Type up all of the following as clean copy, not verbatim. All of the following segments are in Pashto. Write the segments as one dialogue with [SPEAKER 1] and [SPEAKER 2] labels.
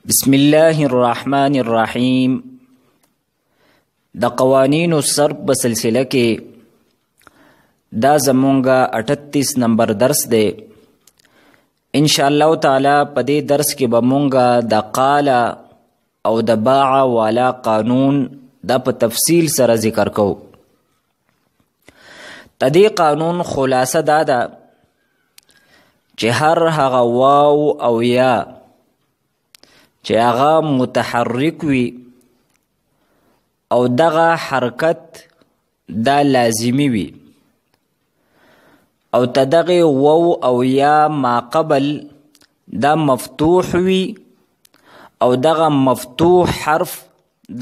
[SPEAKER 1] بسم الله الرحمن الرحیم. د قوانینو صرف په سلسله کې دا زمونږه 38 نمبر درس دی. ان شاء الله تعالی په دې درس کې به مونږه د قال او د باع والا قانون دا په تفصیل سره ذکر کوو. تدې قانون خلاصه دا ده چې هر هغه واو او یا چې هغه متحرک وي او دغه حرکت دا لازمی وي او تدغه واو او یا ما قبل دا مفتوح وي او دغه مفتوح حرف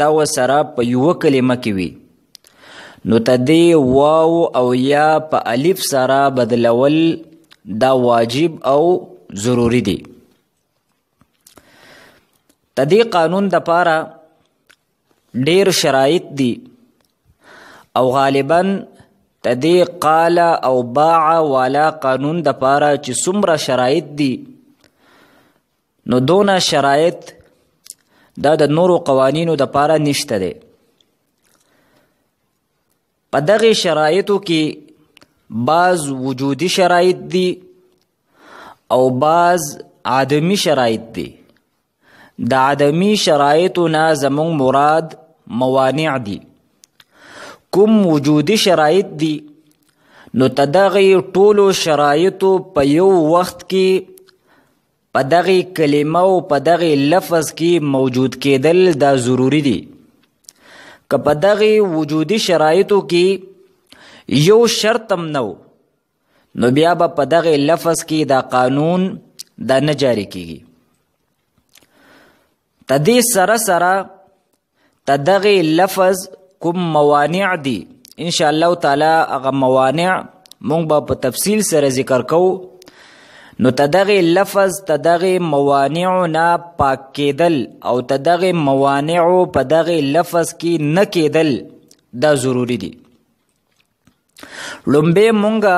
[SPEAKER 1] دا وسره په یو کلمه کې وي، نو تدې واو او یا په الف سره بدلول دا واجب او ضروری دی. تدې قانون د پاره ډیر شرایط دي او غالبا تدې قال او باع والا قانون د پاره چې څومره شرایط دي نو دونه شرایط دا د نورو قوانینو د پاره نشته دی. په دغه شرایطو کې بعض وجودي شرایط دي او بعض عدمی شرایط دي. د عدمی شرایطو نه زمون مراد موانع دي. کوم وجودي شرایط دي نو تدغه ټولو شرایطو په یو وخت کې په دغه کلمه او په دغه لفظ کې موجود کېدل دا ضروری دي. که په دغه وجودي شرایطو کې یو شرط هم نو نو بیا به په دغه لفظ کې دا قانون دا نه جاری کیږي. تدې سره سره تدغه لفظ کوم موانع دي ان شاء الله تعالی هغه موانع مونږ به په تفصیل سره ذکر کوو. نو تدغه لفظ تدغه موانع نه پاک کېدل او تدغه موانع په دغه لفظ کې نه کېدل دا ضروری دي. لومبه مونږه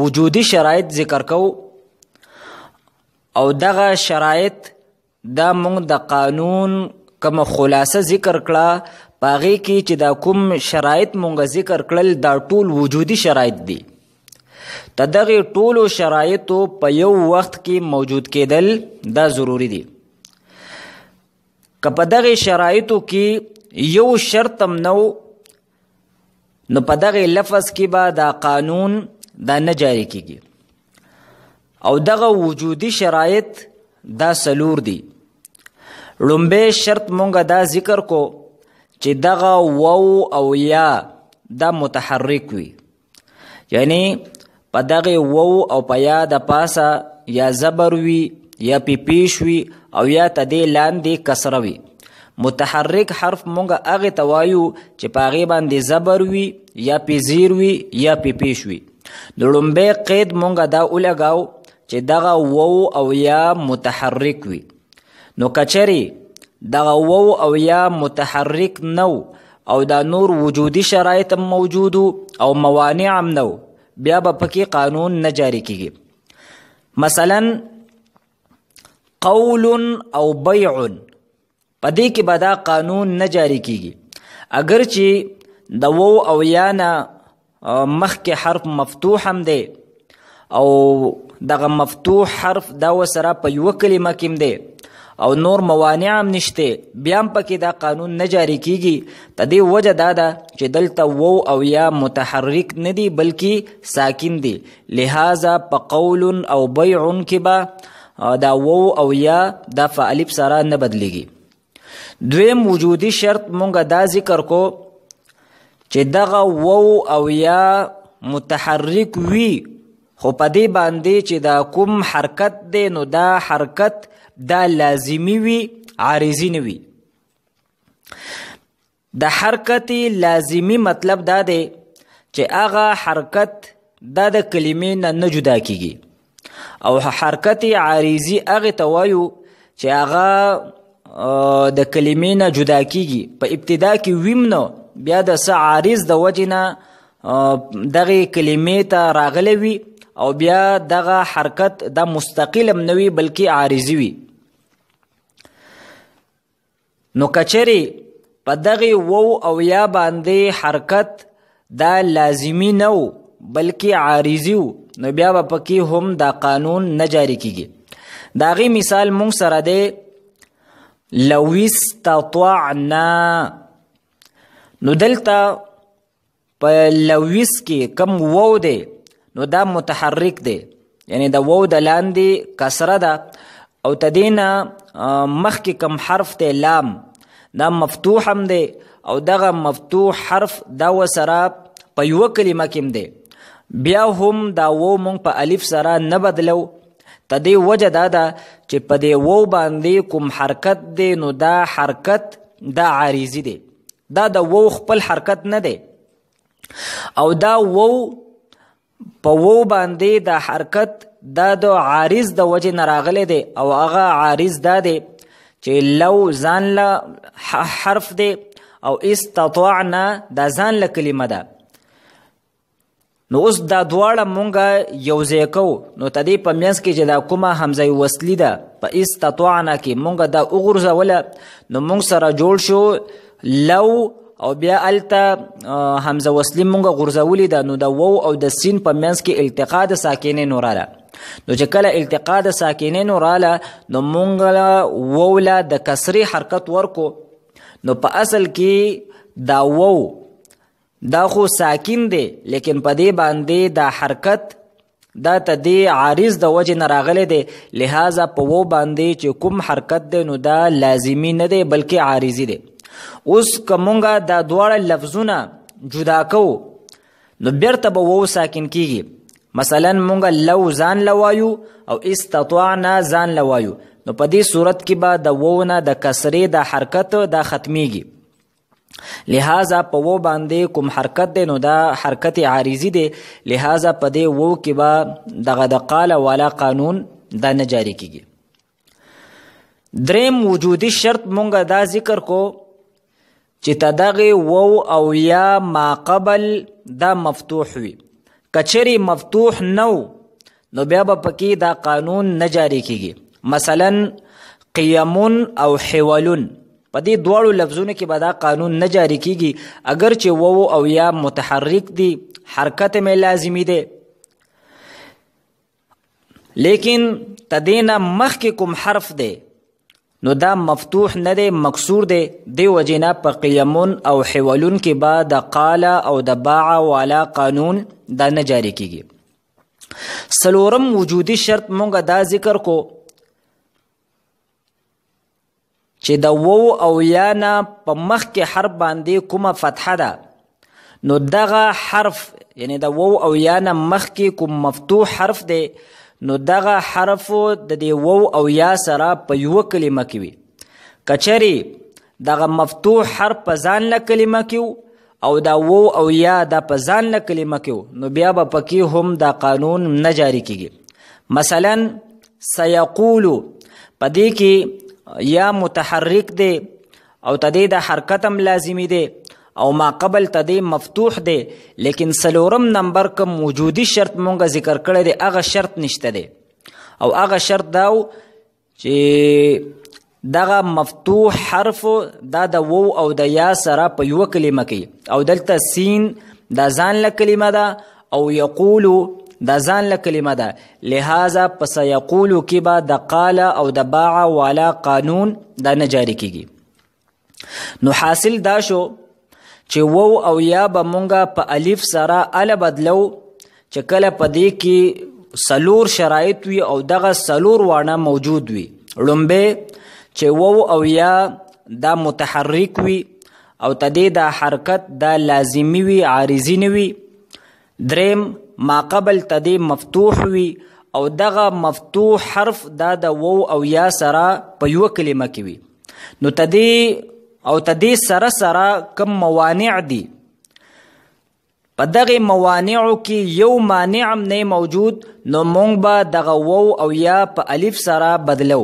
[SPEAKER 1] وجودي شرایط ذکر کوو او دغه شرایط دا مونږ د قانون کوم خلاصه ذکر کړه پاغې کې چې دا کوم شرایط مونږ ذکر کړل دا ټول وجودي شرایط دي. تدغه ټولو شرایطو په یو وخت کې موجود کېدل دا ضروری دي. که په دغه شرایطو کې یو شرط هم نو نو په دغه لفظ کې به دا قانون دا نه جاری کېږي. او دغه وجودي شرایط دا سلور دي. لومبه شرط مونږه دا ذکر کو چې دغه واو او یا دا متحرک وي، یعنی په دغه واو او په یا د پاسه یا زبر وي یا پیش وي او یا تدې لاندې کسره وي. متحرک حرف مونږه هغه ته وایو چې په هغې باندې زبر وي یا زیر وي یا پیش وي. د لومبه قید مونږه دا ولګاو چې دغه واو او یا متحرک وي. نو کچری دغه واو او یا متحرک نو او دا نور وجودي شرایط موجودو او موانع هم نو بیا به پکې قانون نه جاری کیږي. مثلا قول او بیع په دې کې به دا قانون نه جاری کیږي اگر چې د واو او یا نه مخکې حرف مفتوح هم دی او دغه مفتوح حرف دا وسره په یو کلمه کې دی او نور موانع هم نشته بیا هم پکې دا قانون نه جاری کیږي. تدې وجه دا ده چې دلته واو او یا متحرک نه دي بلکې ساکن دي، لہذا په قول او بیع کې به دا واو او یا دا په الف سره نه بدلیږي. دویم وجودي شرط مونږه دا ذکر کو چې دغه واو او یا متحرک وي خو په دې باندې چې دا کوم حرکت دی نو دا حرکت دا لازمی وي عارضی نه وي. د حرکت لازمی مطلب دا دی چې هغه حرکت دا د کلمې نه جدا کیږي او حرکت عارضی هغه ته وایو چې هغه د کلمې نه جدا کیږي. په ابتدا کې ویم نو بیا د څه عارض د وجې نه دغه کلمې ته راغلی وي او بیا دغه حرکت دا مستقل هم نه وي بلکې عارضي وي. نو کچری په دغه وو او یا باندې حرکت دا لازمی نه و بلکې عارضی و، نو بیا به پکې هم دا قانون نه جاری کیږي. د هغې مثال مونږ سره دی لو استطعنا. نو دلته په لویس کې کم وو دی نو دا متحرک دی، یعنی د وو د لاندې کسره ده او تدینا مخکې کم حرف دی لام دا مفتوح هم دی او دغه مفتوح حرف دا وسره په یوه کلمه کې دی، بیا هم دا وو مونږ په الف سره نه بدلو. تدې وجه دا ده چې په دې وو باندې کوم حرکت دی نو دا حرکت دا عارضي دی، دا د وو خپل حرکت نه دی او دا وو په وو باندې دا حرکت دا د عارض د وجه نه راغلی دی او هغه عارض دا دی چې لو ځان له حرف دی او استطعنا دا ځان له کلمه ده. نو اوس دا دواړه مونږه یو ځای کوو، نو تدې په منځ کې چې دا کومه حمزه وصلي ده په استطعنا کې مونږه دا وغورځوله نو مونږ سره جوړ شو لو او بیا الته حمزه وصلی مونږه غورځولې ده، نو د وو او د سین په منځ کې التقا د ساکنینو راله. نو چې کله التقا د ساکنینو راله نو مونږ وو له د کسري حرکت ورکو، نو په اصل کې دا وو دا خو ساکن دی لیکن په دې باندې دا حرکت دا ته دې عارض د وجه نه راغلی دی، لہذا په وو باندې چې کوم حرکت دی نو دا لازمی نه دی بلکې عارضي دی. اوس که مونږه دا دواړه لفظونه جدا کوو نو بیرته به وو ساکن کیږي. مثلا مونږه لو ځان لوایو او استطعنا ځان لوایو، نو په دې صورت کې به د وو نه د کسرې د حرکت دا ختمیږي، لہذا په وو باندې کوم حرکت دی نو دا حرکت عارضی دی، لہذا په دې وو کې به دغه د قال والا قانون دا نه جاری کیږي. دریم وجودي شرط مونږه دا ذکر کو چې تدغه وو او یا ما قبل دا مفتوح وي. کچری مفتوح نو نو بیا به پکې دا قانون نه جاری کیږي. مثلا قیمون او حولون په دې دواړو لفظونو کې به دا قانون نه جاری کیږي، اگر چې وو او یا متحرک دی حرکت میں لازمی دی، لیکن تدینا مخکې کوم حرف دی نو دا مفتوح نه دی مکسور دی. دی وجینا په قیمون او حولون کې به د قال او د باع والا قانون دا نه جاری کیږي. څلورم وجودي شرط مونږه دا ذکر کو چې د وو او یا نه په مخکې حرف باندې کومه فتحه ده نو دغه حرف یعنی د وو او یا نه مخکې کوم مفتوح حرف دی نو دغه حرف د دې وو او یا سره په یوه کلمه کې وي. کچری دغه مفتوح حرف په ځان له کلمه کې او دا وو او یا دا په ځان له کلمه کې نو بیا به پکې هم دا قانون نه جاری کیږي. مثلا سیقولو په دې کې یا متحرک دی او تدې د حرکت هم لازمی دی او ما قبل تدې مفتوح دی، لیکن څلورم نمبر کوم وجودي شرط مونږه ذکر کړی دی هغه شرط نشته دی او هغه شرط داو چې دغه مفتوح حرف دا د وو او د یا سره په یوه کلمه کې او دلته سین دا ځان له کلمه ده او یقولو دا ځان له کلمه ده، لہذا په سیقولو کې به د قال او د باع والا قانون دا نه جاری کیږي. نو حاصل دا شو چې وو او یا به مونږه په الف سره ال بدلو چې کله په دې کې سلور شرایط وي او دغه سلور وانه موجود وي. لومبه چې وو او یا دا متحرک وي او تدې دا حرکت دا لازمی وي عارضی نه وي. دریم ما قبل تدې مفتوح وي او دغه مفتوح حرف دا د وو او یا سره په یوه کلمه کې وي. نو تدې سره سره کم موانع دي، په دغه موانعو کې یو مانع هم نه موجود نو مونږ به دغه وو او یا په الف سره بدلو.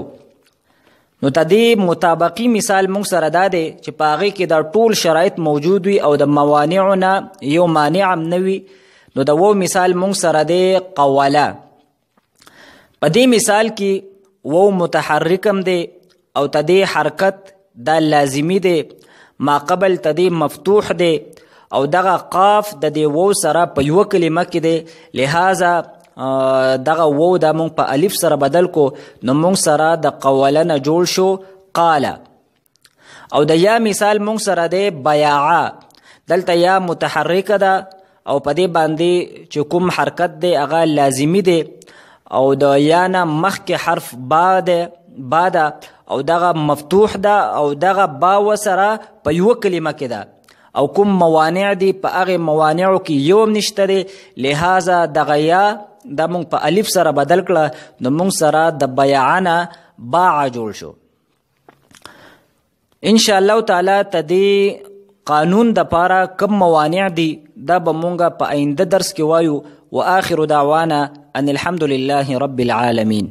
[SPEAKER 1] نو تدې مطابقي مثال مونږ سره دا دی چې په هغې کې دا ټول شرایط موجود وي او د موانعو نه یو مانع هم نه وي. نو د وو مثال مونږ سره دی قوله. په دې مثال کې وو متحرک هم دی او تدې حرکت دا لازمی دی، ما قبل تدی مفتوح دی او دغه قاف د دې وو سره په یو کلمه کې دی، لہذا دغه وو دا مونږ په الف سره بدل کو نو مونږ سره د قولنه جوړ شو قال. او د یا مثال مونږ سره دی بیاعا، دلته یا متحرکه ده او په دې باندې چې کوم حرکت دی هغه لازمی دی او د یا نه مخکې حرف با ده او دغه مفتوح ده او دغه با وسره په یو کلمه کې ده او کوم موانع دي په هغه موانعو کې یو هم نشته دی، لہذا دغه یا دا مونږ په الف سره بدل کړه نو مونږ سره د بیعانه باع جوړ شو. ان شاء الله تعالی تدی قانون د پاره کم موانع دي دا به مونږه په آینده درس کې وایو. واخر دعوانا ان الحمد لله رب العالمين.